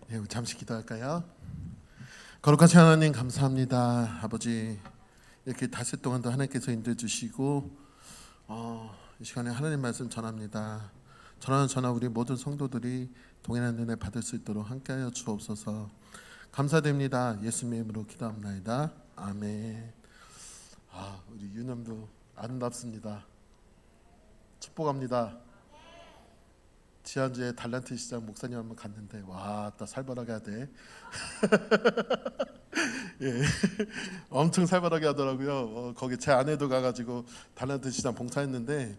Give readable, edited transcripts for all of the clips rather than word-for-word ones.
우리 잠시 기도할까요? 거룩하신 하나님 감사합니다. 아버지 이렇게 닷새 동안도 하나님께서 인도해 주시고 이 시간에 하나님 말씀 전합니다. 전하 우리 모든 성도들이 동일한 은혜 받을 수 있도록 함께하여 주옵소서. 감사드립니다. 예수님의 이름으로 기도합나이다. 아멘. 우리 유념도 아름답습니다. 축복합니다. 지난주에 달란트 시장 목사님 한번 갔는데 와, 딱 살벌하게 하대. 예, 엄청 살벌하게 하더라고요. 거기 제 아내도 가가지고 달란트 시장 봉사했는데,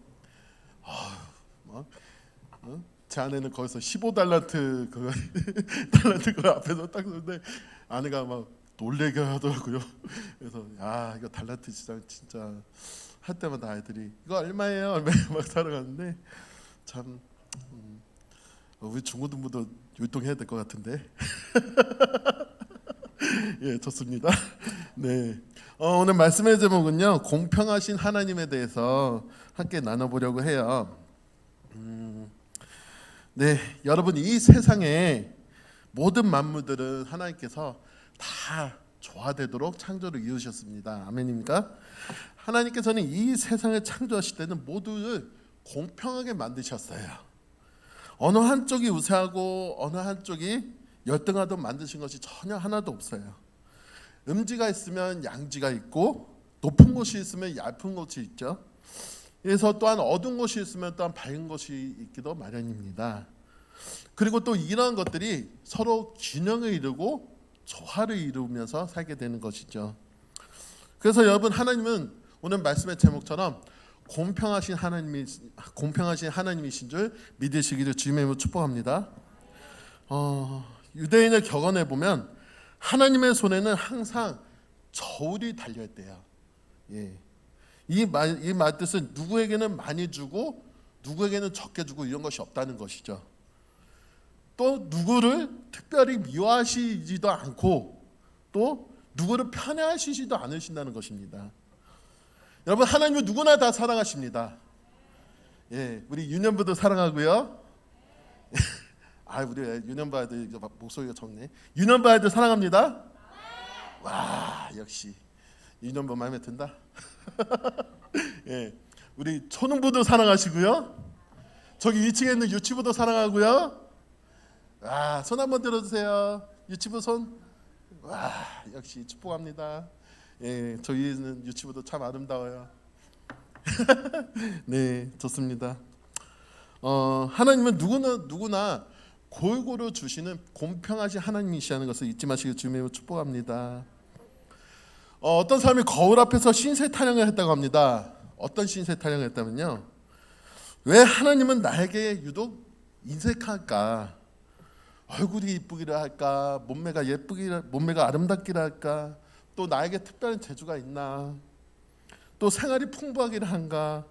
제 아내는 거기서 15달란트 그 달란트 그 앞에서 딱 서는데 아내가 막 놀래게 하더라고요. 그래서 이거 달란트 시장 진짜 할 때마다 아이들이 이거 얼마예요? 얼마예요? 막 사러 가는데 참. 우리 중고등부도 율동해야 될 것 같은데. 예, 좋습니다. 네, 오늘 말씀의 제목은요, 공평하신 하나님에 대해서 함께 나눠보려고 해요. 네, 여러분, 이 세상에 모든 만물들은 하나님께서 다 조화되도록 창조를 이루셨습니다. 아멘입니까? 하나님께서는 이 세상을 창조하실 때는 모두를 공평하게 만드셨어요. 어느 한쪽이 우세하고 어느 한쪽이 열등하도록 만드신 것이 전혀 하나도 없어요. 음지가 있으면 양지가 있고 높은 곳이 있으면 얇은 곳이 있죠. 그래서 또한 어두운 곳이 있으면 또한 밝은 곳이 있기도 마련입니다. 그리고 또 이러한 것들이 서로 균형을 이루고 조화를 이루면서 살게 되는 것이죠. 그래서 여러분, 하나님은 오늘 말씀의 제목처럼 공평하신 하나님이신 줄 믿으시기를 주님의 이름으로 축복합니다. 유대인의 격언에 보면 하나님의 손에는 항상 저울이 달려 있대요. 예. 이 말 뜻은 누구에게는 많이 주고 누구에게는 적게 주고 이런 것이 없다는 것이죠. 또 누구를 특별히 미워하시지도 않고 또 누구를 편애하시지도 않으신다는 것입니다. 여러분, 하나님은 누구나 다 사랑하십니다. 예, 우리 유년부도 사랑하고요. 우리 유년부 아이들 목소리가 적네. 유년부 아이들 사랑합니다. 와, 역시 유년부 마음에 든다. 예, 우리 초능부도 사랑하시고요. 저기 2층에 있는 유치부도 사랑하고요. 손 한번 들어주세요. 유치부 손. 와, 역시 축복합니다. 예, 저희는 유치부도 참 아름다워요. 네, 좋습니다. 하나님은 누구나 골고루 주시는 공평하신 하나님이시라는 것을 잊지 마시길 주님으로 축복합니다. 어떤 사람이 거울 앞에서 신세 타령을 했다고 합니다. 어떤 신세 타령을 했다면요, 왜 하나님은 나에게 유독 인색할까? 얼굴이 이쁘기를 할까? 몸매가 아름답기를 할까? 또 나에게 특별한 재주가 있나? 또 생활이 풍부하기를 한가?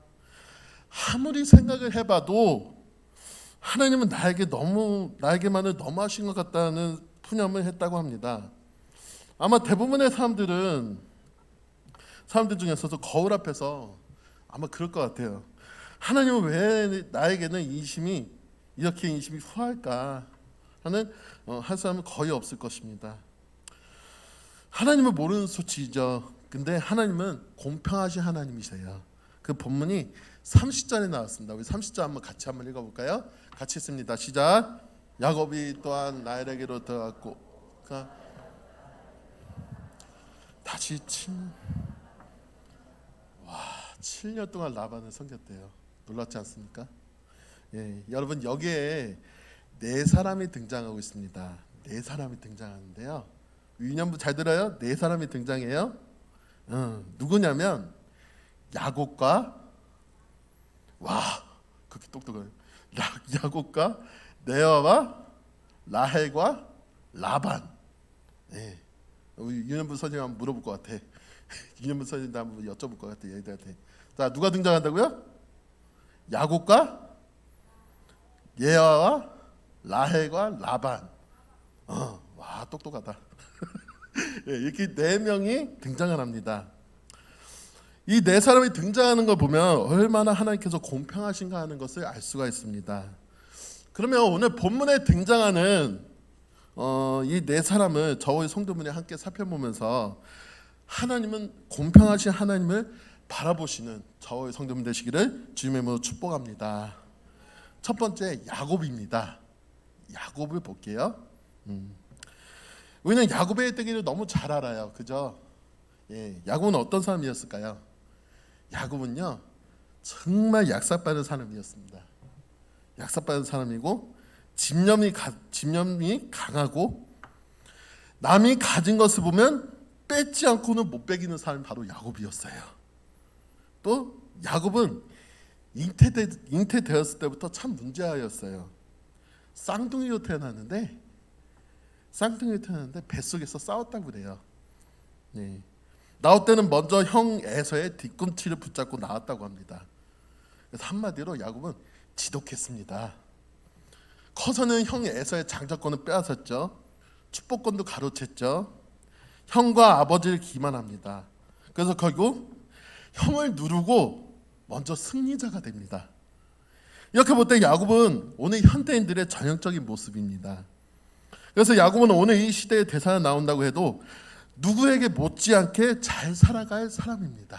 아무리 생각을 해봐도 하나님은 나에게만을 너무 하신 것 같다는 푸념을 했다고 합니다. 아마 대부분의 사람들 중에서도 거울 앞에서 아마 그럴 것 같아요. 하나님은 왜 나에게는 이렇게 인심이 후할까 하는 한 사람은 거의 없을 것입니다. 하나님은 모르는 수치죠. 근데 하나님은 공평하신 하나님이세요. 그 본문이 30절에 나왔습니다. 우리 30절 한번 같이 읽어볼까요? 같이 읽습니다. 시작. 야곱이 또한 라헬에게로 들어갔고 다시 7년 동안 라반을 섬겼대요. 놀랍지 않습니까? 예, 여러분, 여기에 네 사람이 등장하고 있습니다. 네 사람이 등장하는데요, 유년부 잘 들어요? 네 사람이 등장해요. 누구냐면 야곱과 그렇게 똑똑해요. 야곱과 레아와 라헬과 라반. 네. 우리 유년부 선생님 한번 물어볼 것 같아. 유년부 선생님도 한번 여쭤볼 것 같아, 얘들한테. 자, 누가 등장한다고요? 야곱과 레아와 라헬과 라반. 똑똑하다. 이렇게 네 명이 등장을 합니다. 이 네 사람이 등장하는 걸 보면 얼마나 하나님께서 공평하신가 하는 것을 알 수가 있습니다. 그러면 오늘 본문에 등장하는 이 네 사람을 저희 성도분이 함께 살펴보면서 하나님은 공평하신 하나님을 바라보시는 저희 성도분 되시기를 주님의 이름으로 축복합니다. 첫 번째 야곱입니다. 야곱을 볼게요. 우리는 야곱의 때기를 너무 잘 알아요, 그죠? 예, 야곱은 어떤 사람이었을까요? 야곱은요 정말 약삭빠른 사람이었습니다. 약삭빠른 사람이고 집념이 강하고 남이 가진 것을 보면 뺏지 않고는 못 빼기는 사람이 바로 야곱이었어요. 또 야곱은 잉태되었을 때부터 참 문제아였어요. 쌍둥이로 태어났는데 뱃속에서 싸웠다고 그래요. 네. 나올 때는 먼저 형 에서의 뒤꿈치를 붙잡고 나왔다고 합니다. 그래서 한마디로 야곱은 지독했습니다. 커서는 형 에서의 장자권을 빼앗았죠. 축복권도 가로챘죠. 형과 아버지를 기만합니다. 그래서 결국 형을 누르고 먼저 승리자가 됩니다. 이렇게 볼 때 야곱은 오늘 현대인들의 전형적인 모습입니다. 그래서 야곱은 오늘 이 시대의 대사에 나온다고 해도 누구에게 못지않게 잘 살아갈 사람입니다.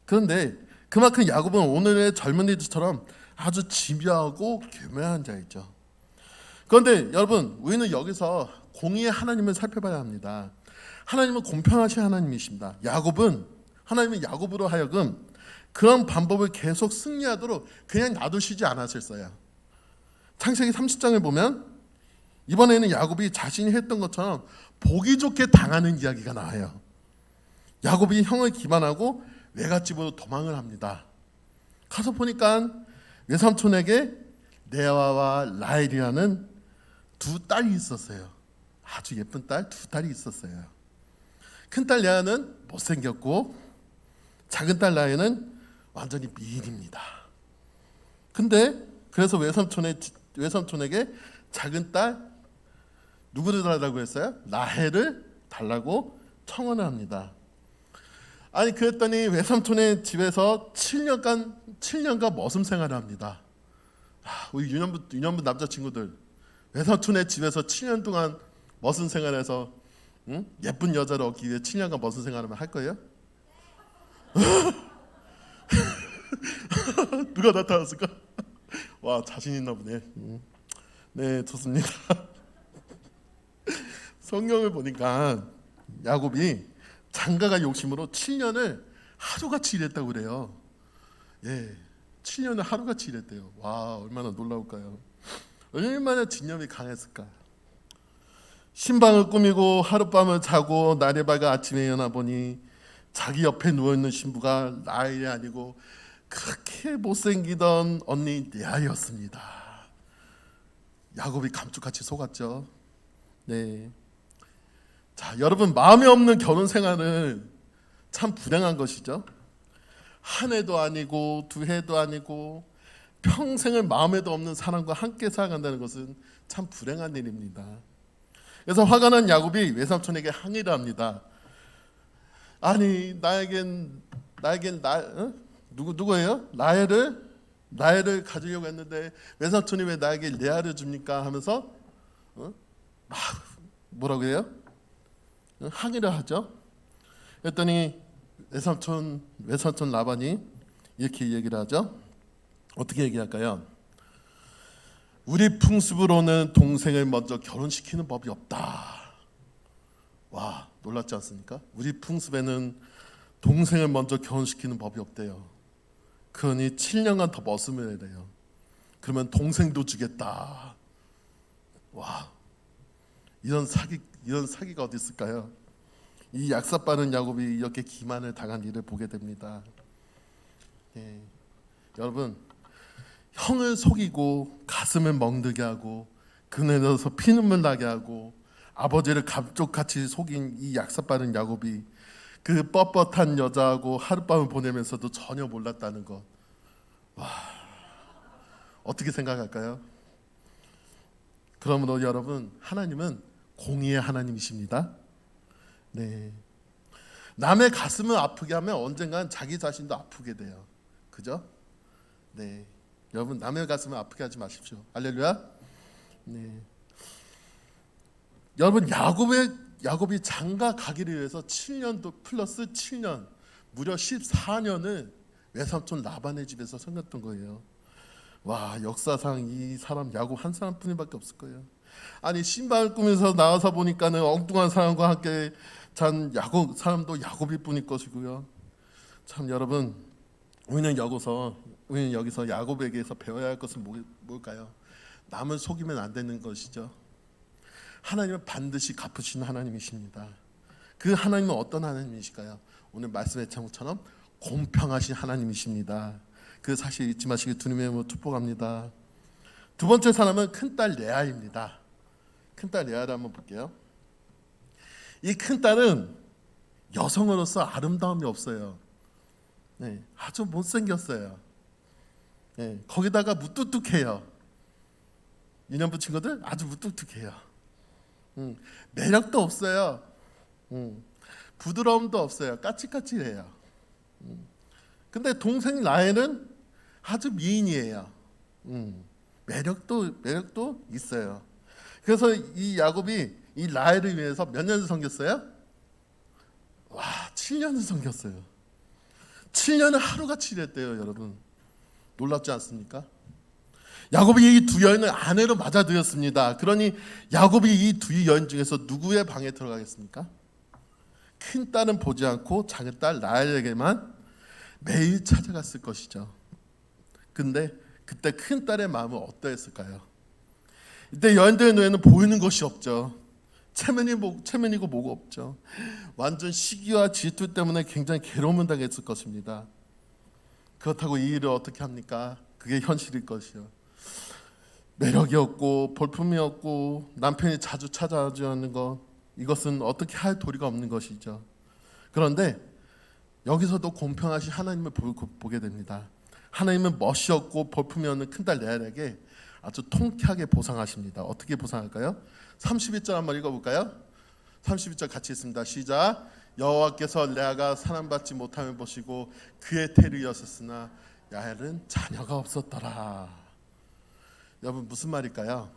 그런데 그만큼 야곱은 오늘의 젊은이들처럼 아주 집요하고 교묘한 자이죠. 그런데 여러분, 우리는 여기서 공의의 하나님을 살펴봐야 합니다. 하나님은 공평하신 하나님이십니다. 하나님은 야곱으로 하여금 그런 방법을 계속 승리하도록 그냥 놔두시지 않았었어요. 창세기 30장을 보면 이번에는 야곱이 자신이 했던 것처럼 보기 좋게 당하는 이야기가 나와요. 야곱이 형을 기만하고 외갓집으로 도망을 합니다. 가서 보니까 외삼촌에게 레아와 라헬이라는 두 딸이 있었어요. 아주 예쁜 딸 두 딸이 있었어요. 큰딸 레아는 못생겼고 작은 딸 라헬은 완전히 미인입니다. 근데 그래서 외삼촌에게 작은 딸 누구를 달라고 했어요? 라헬을 달라고 청원을 합니다. 아니 그랬더니 외삼촌의 집에서 7년간 머슴 생활을 합니다. 우리 유년부 남자친구들 외삼촌의 집에서 7년 동안 머슴 생활해서 예쁜 여자를 얻기 위해 7년간 머슴 생활을 할 거예요? 누가 나타났을까? 와, 자신 있나 보네. 네, 좋습니다. 성경을 보니까 야곱이 장가가 욕심으로 7년을 하루같이 일했다고 그래요. 예, 7년을 하루같이 일했대요. 와, 얼마나 놀라울까요? 얼마나 진념이 강했을까. 신방을 꾸미고 하룻밤을 자고 날이 밝아 아침에 일어나 보니 자기 옆에 누워있는 신부가 라헬이 아니고 그렇게 못생기던 언니 레아였습니다. 야곱이 감쪽같이 속았죠. 네. 자, 여러분, 마음에 없는 결혼 생활은 참 불행한 것이죠. 한 해도 아니고 두 해도 아니고 평생을 마음에도 없는 사람과 함께 살아간다는 것은 참 불행한 일입니다. 그래서 화가 난 야곱이 외삼촌에게 항의를 합니다. 아니 나에겐 누구예요? 라헬을 가지려고 했는데 외삼촌이 왜 나에게 레아를 줍니까? 하면서 뭐라고 해요? 항의를 하죠. 그랬더니 외삼촌 라반이 이렇게 얘기를 하죠. 어떻게 얘기할까요? 우리 풍습으로는 동생을 먼저 결혼시키는 법이 없다. 와, 놀랍지 않습니까? 우리 풍습에는 동생을 먼저 결혼시키는 법이 없대요. 그러니 7년간 더 머슴을 해야 돼요. 그러면 동생도 주겠다. 와, 이런 사기가 어디 있을까요? 이 약삭빠른 야곱이 이렇게 기만을 당한 일을 보게 됩니다. 예, 여러분, 형을 속이고 가슴을 멍들게 하고 그늘에서 피눈물 나게 하고 아버지를 감쪽같이 속인 이 약삭빠른 야곱이 그 뻣뻣한 여자하고 하룻밤을 보내면서도 전혀 몰랐다는 것. 와, 어떻게 생각할까요? 그러므로 여러분, 하나님은 공의의 하나님이십니다. 네. 남의 가슴을 아프게 하면 언젠간 자기 자신도 아프게 돼요. 그죠? 네. 여러분, 남의 가슴을 아프게 하지 마십시오. 할렐루야. 네. 여러분 야곱이 장가 가기를 위해서 7년도 플러스 7년 무려 14년을 외삼촌 라반의 집에서 섬겼던 거예요. 와, 역사상 이 사람 야곱 한 사람뿐이밖에 없을 거예요. 아니 신발 꾸면서 나와서 보니까는 엉뚱한 사람과 함께 잔 야곱 사람도 야곱일 뿐일 것이고요. 참 여러분, 우리는 여기서 야곱에게서 배워야 할 것은 뭘까요? 남을 속이면 안 되는 것이죠. 하나님은 반드시 갚으시는 하나님이십니다. 그 하나님은 어떤 하나님이실까요? 오늘 말씀의 제목처럼 공평하신 하나님이십니다. 그 사실 잊지 마시길 주님의 이름으로 축복합니다. 두 번째 사람은 큰딸 레아입니다. 큰딸 레아를 한번 볼게요. 이 큰딸은 여성으로서 아름다움이 없어요. 네, 아주 못생겼어요. 네, 거기다가 무뚝뚝해요. 유년부 친구들 아주 무뚝뚝해요. 매력도 없어요. 부드러움도 없어요. 까칠까칠해요. 근데 동생 라헬은 아주 미인이에요. 매력도 있어요. 그래서 이 야곱이 이 라헬을 위해서 몇 년을 섬겼어요? 와, 7년을 섬겼어요. 7년을 하루같이 일했대요, 여러분. 놀랍지 않습니까? 야곱이 이 두 여인을 아내로 맞아들였습니다. 그러니 야곱이 이 두 여인 중에서 누구의 방에 들어가겠습니까? 큰 딸은 보지 않고 작은 딸 라헬에게만 매일 찾아갔을 것이죠. 근데 그때 큰 딸의 마음은 어떠했을까요? 이때 여인들의 눈에는 보이는 것이 없죠. 체면이고 뭐고 없죠. 완전 시기와 질투 때문에 굉장히 괴로움을 당했을 것입니다. 그렇다고 이 일을 어떻게 합니까? 그게 현실일 것이요. 매력이 없고 볼품이 없고 남편이 자주 찾아오지 않는 것, 이것은 어떻게 할 도리가 없는 것이죠. 그런데 여기서도 공평하신 하나님을 보게 됩니다. 하나님은 멋이 없고 볼품이 없는 큰딸 레알에게 아주 통쾌하게 보상하십니다. 어떻게 보상할까요? 32절 한번 읽어볼까요? 32절 같이 있습니다. 시작. 여호와께서 레아가 사랑받지 못함을 보시고 그의 태를 여셨으나 야엘은 자녀가 없었더라. 여러분 무슨 말일까요?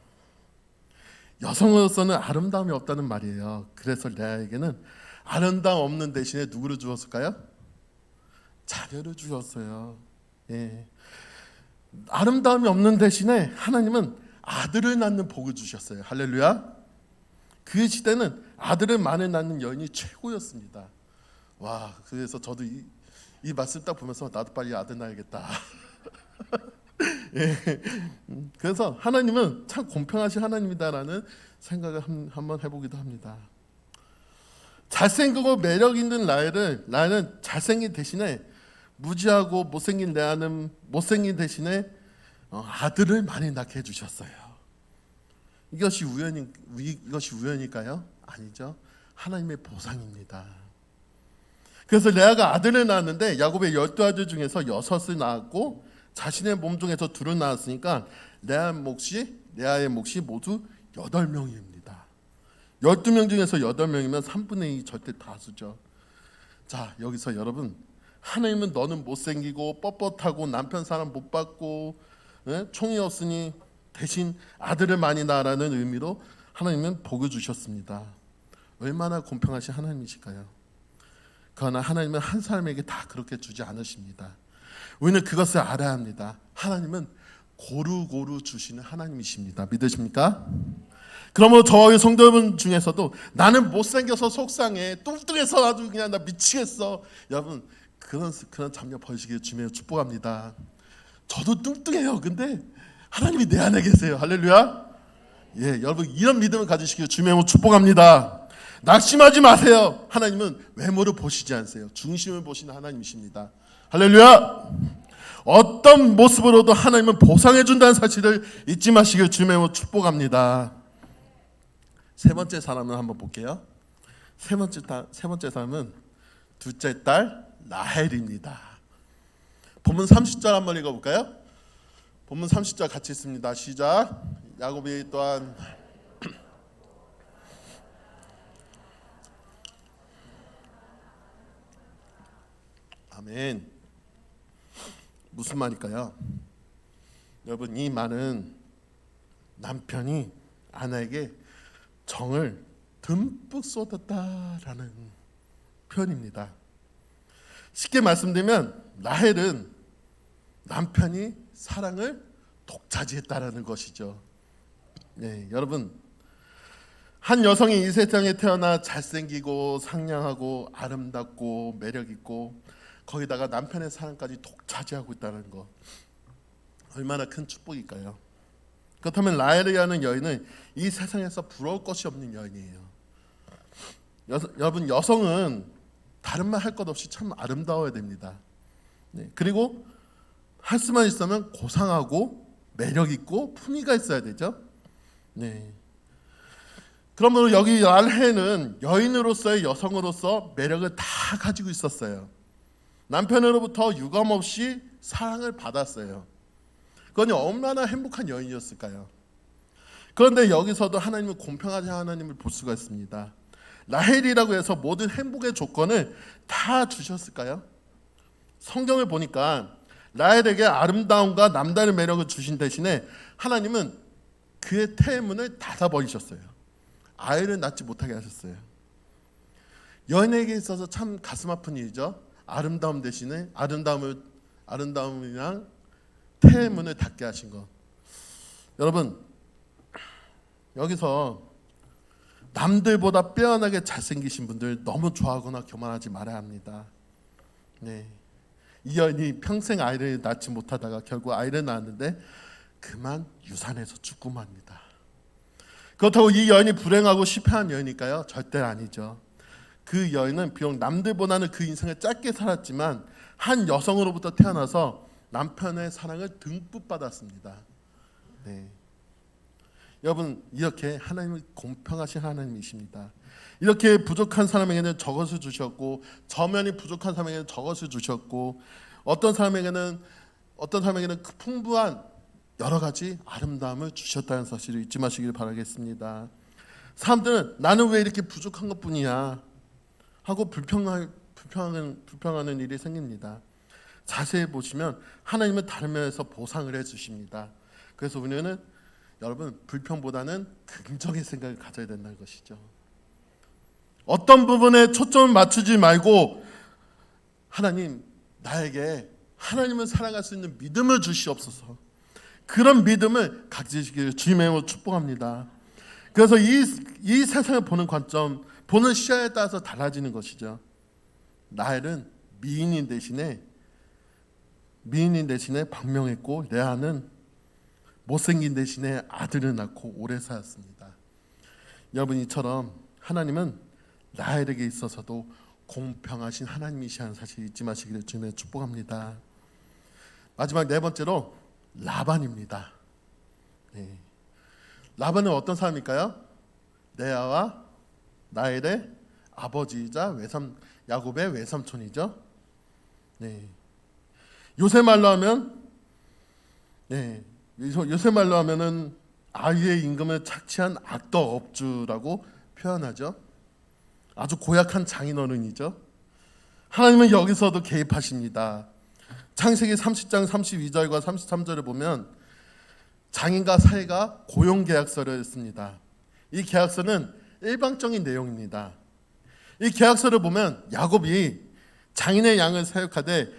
여성으로서는 아름다움이 없다는 말이에요. 그래서 레아에게는 아름다움 없는 대신에 누구를 주었을까요? 자녀를 주었어요. 예. 아름다움이 없는 대신에 하나님은 아들을 낳는 복을 주셨어요. 할렐루야. 그 시대는 아들을 많이 낳는 여인이 최고였습니다. 와, 그래서 저도 이 말씀 딱 보면서 나도 빨리 아들 낳아야겠다. 예. 그래서 하나님은 참 공평하신 하나님이다라는 생각을 한번 해보기도 합니다. 잘생기고 매력 있는 라헬은 잘생긴 대신에 무지하고 못생긴 레아는 못생긴 대신에 아들을 많이 낳게 해주셨어요. 이것이 우연일까요? 아니죠. 하나님의 보상입니다. 그래서 레아가 아들을 낳았는데 야곱의 12아들 중에서 6을 낳았고 자신의 몸 중에서 2를 낳았으니까 레아의 몫이 모두 8명입니다. 12명 중에서 8명이면 3분의 2 절대 다수죠. 자, 여기서 여러분, 하나님은 너는 못생기고 뻣뻣하고 남편 사랑 못 받고 총이 없으니 대신 아들을 많이 낳으라는 의미로 하나님은 복을 주셨습니다. 얼마나 공평하신 하나님이실까요? 그러나 하나님은 한 사람에게 다 그렇게 주지 않으십니다. 우리는 그것을 알아야 합니다. 하나님은 고루고루 주시는 하나님이십니다. 믿으십니까? 그러므로 저와 성도 여러분 중에서도 나는 못생겨서 속상해, 뚱뚱해서 아주 그냥 나 미치겠어, 여러분 그런 잠녀 버리시길 주님의 축복합니다. 저도 뚱뚱해요. 근데 하나님이 내 안에 계세요. 할렐루야. 예, 여러분 이런 믿음을 가지시길 주님의 축복합니다. 낙심하지 마세요. 하나님은 외모를 보시지 않으세요. 중심을 보시는 하나님이십니다. 할렐루야. 어떤 모습으로도 하나님은 보상해 준다는 사실을 잊지 마시길 주님의 축복합니다. 세 번째 사람을 한번 볼게요. 세 번째 사람은 둘째 딸 라헬입니다. 본문 30절 한번 읽어볼까요? 본문 30절 같이 있습니다. 시작. 야곱이 또한 아멘. 무슨 말일까요? 여러분 이 말은 남편이 아내에게 정을 듬뿍 쏟았다라는 표현입니다. 쉽게 말씀드리면 라헬은 남편이 사랑을 독차지했다라는 것이죠. 네, 여러분, 한 여성이 이 세상에 태어나 잘생기고 상냥하고 아름답고 매력있고 거기다가 남편의 사랑까지 독차지하고 있다는 거, 얼마나 큰 축복일까요? 그렇다면 라헬이라는 여인은 이 세상에서 부러울 것이 없는 여인이에요. 여러분, 여성은 다른 말 할 것 없이 참 아름다워야 됩니다. 네, 그리고 할 수만 있으면 고상하고 매력 있고 품위가 있어야 되죠. 네. 그러므로 여기 라헬은 여인으로서의 여성으로서 매력을 다 가지고 있었어요. 남편으로부터 유감없이 사랑을 받았어요. 그건 얼마나 행복한 여인이었을까요? 그런데 여기서도 하나님은 공평하지 하나님을 볼 수가 있습니다. 라헬이라고 해서 모든 행복의 조건을 다 주셨을까요? 성경을 보니까 라헬에게 아름다움과 남다른 매력을 주신 대신에 하나님은 그의 태문을 닫아버리셨어요. 아이를 낳지 못하게 하셨어요. 여인에게 있어서 참 가슴 아픈 일이죠. 아름다움 대신에 아름다움이랑 태문을 닫게 하신 것. 여러분, 여기서 남들보다 빼어나게 잘생기신 분들 너무 좋아하거나 교만하지 말아야 합니다. 네. 이 여인이 평생 아이를 낳지 못하다가 결국 아이를 낳았는데 그만 유산해서 죽고 맙니다. 그렇다고 이 여인이 불행하고 실패한 여인일까요? 절대 아니죠. 그 여인은 비록 남들보다는 그 인생을 짧게 살았지만 한 여성으로부터 태어나서 남편의 사랑을 듬뿍 받았습니다. 네. 여러분, 이렇게 하나님은 공평하신 하나님이십니다. 이렇게 부족한 사람에게는 저것을 주셨고 저면이 부족한 사람에게는 저것을 주셨고 어떤 사람에게는 그 풍부한 여러 가지 아름다움을 주셨다는 사실을 잊지 마시길 바라겠습니다. 사람들은 나는 왜 이렇게 부족한 것뿐이야 하고 불평하는 일이 생깁니다. 자세히 보시면 하나님은 다른 면에서 보상을 해주십니다. 그래서 우리는 여러분, 불평보다는 긍정의 생각을 가져야 된다는 것이죠. 어떤 부분에 초점을 맞추지 말고 하나님, 나에게 하나님을 사랑할 수 있는 믿음을 주시옵소서. 그런 믿음을 가지시기를 주님의 이름으로 축복합니다. 그래서 이 세상을 보는 관점, 보는 시야에 따라서 달라지는 것이죠. 라헬은 미인인 대신에 방명했고 레아는 못생긴 대신에 아들을 낳고 오래 살았습니다. 여러분, 이처럼 하나님은 라헬에게 있어서도 공평하신 하나님이시라는 사실 잊지 마시기를 주님의 축복합니다. 마지막 네 번째로 라반입니다. 네. 라반은 어떤 사람일까요? 레아와 라헬의 아버지이자 야곱의 외삼촌이죠. 네. 요새 말로 하면은 아이의 임금을 착취한 악덕업주라고 표현하죠. 아주 고약한 장인어른이죠. 하나님은 여기서도 개입하십니다. 창세기 30장 32절과 33절을 보면 장인과 사이가 고용계약서를 씁니다. 이 계약서는 일방적인 내용입니다. 이 계약서를 보면 야곱이 장인의 양을 사육하되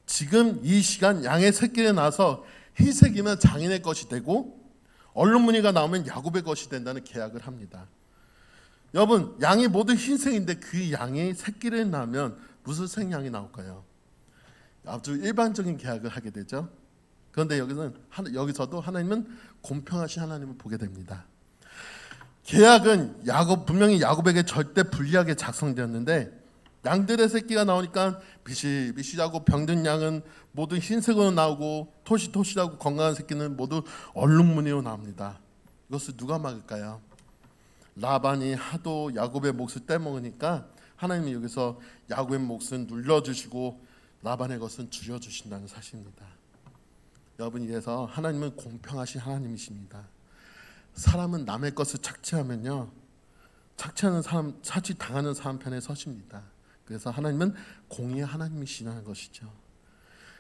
지금 이 시간 양의 새끼를 낳아서 희색이면 장인의 것이 되고 언론무늬가 나오면 야곱의 것이 된다는 계약을 합니다. 여러분, 양이 모두 흰색인데 그 양이 새끼를 낳으면 무슨 생양이 나올까요? 아주 일반적인 계약을 하게 되죠. 그런데 여기서도 하나님은 공평하신 하나님을 보게 됩니다. 계약은 분명히 야곱에게 절대 불리하게 작성되었는데 양들의 새끼가 나오니까 비실비실하고 병든 양은 모두 흰색으로 나오고 토실토실하고 건강한 새끼는 모두 얼룩무늬로 나옵니다. 이것을 누가 막을까요? 라반이 하도 야곱의 몫을 떼먹으니까 하나님이 여기서 야곱의 몫은 눌러주시고 라반의 것은 줄여주신다는 사실입니다. 여러분, 이래서 하나님은 공평하신 하나님이십니다. 사람은 남의 것을 착취하면요, 착취당하는 사람 편에 서십니다. 그래서 하나님은 공의의 하나님이시라는 것이죠.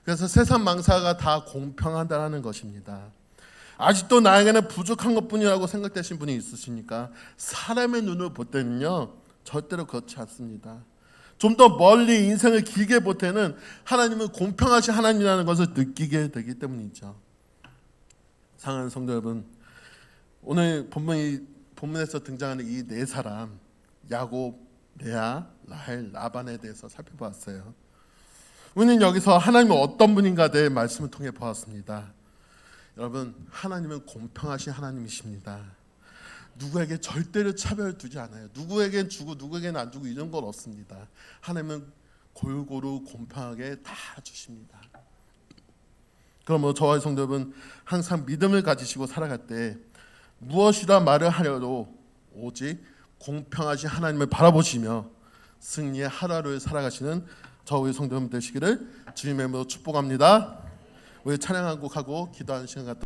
그래서 세상 망사가 다 공평하다는 것입니다. 아직도 나에게는 부족한 것뿐이라고 생각되신 분이 있으십니까? 사람의 눈을 볼 때는요 절대로 그렇지 않습니다. 좀 더 멀리 인생을 길게 볼 때는 하나님은 공평하신 하나님이라는 것을 느끼게 되기 때문이죠. 사랑하는 성도 여러분, 오늘 본문에서 등장하는 이 네 사람, 야곱, 레아, 라헬, 라반에 대해서 살펴보았어요. 우리는 여기서 하나님은 어떤 분인가 대해 말씀을 통해 보았습니다. 여러분, 하나님은 공평하신 하나님이십니다. 누구에게 절대로 차별 두지 않아요. 누구에겐 주고 누구에게는 안 주고 이런 건 없습니다. 하나님은 골고루 공평하게 다 주십니다. 그러므로 저와 성도 여러분, 항상 믿음을 가지시고 살아갈 때 무엇이라 말을 하려도 오직 공평하신 하나님을 바라보시며 승리의 하루하루를 살아가시는 저와 성도 여러분 되시기를 주님의 이름으로 축복합니다. 우리 찬양 한 곡하고 기도하는 시간 갖도록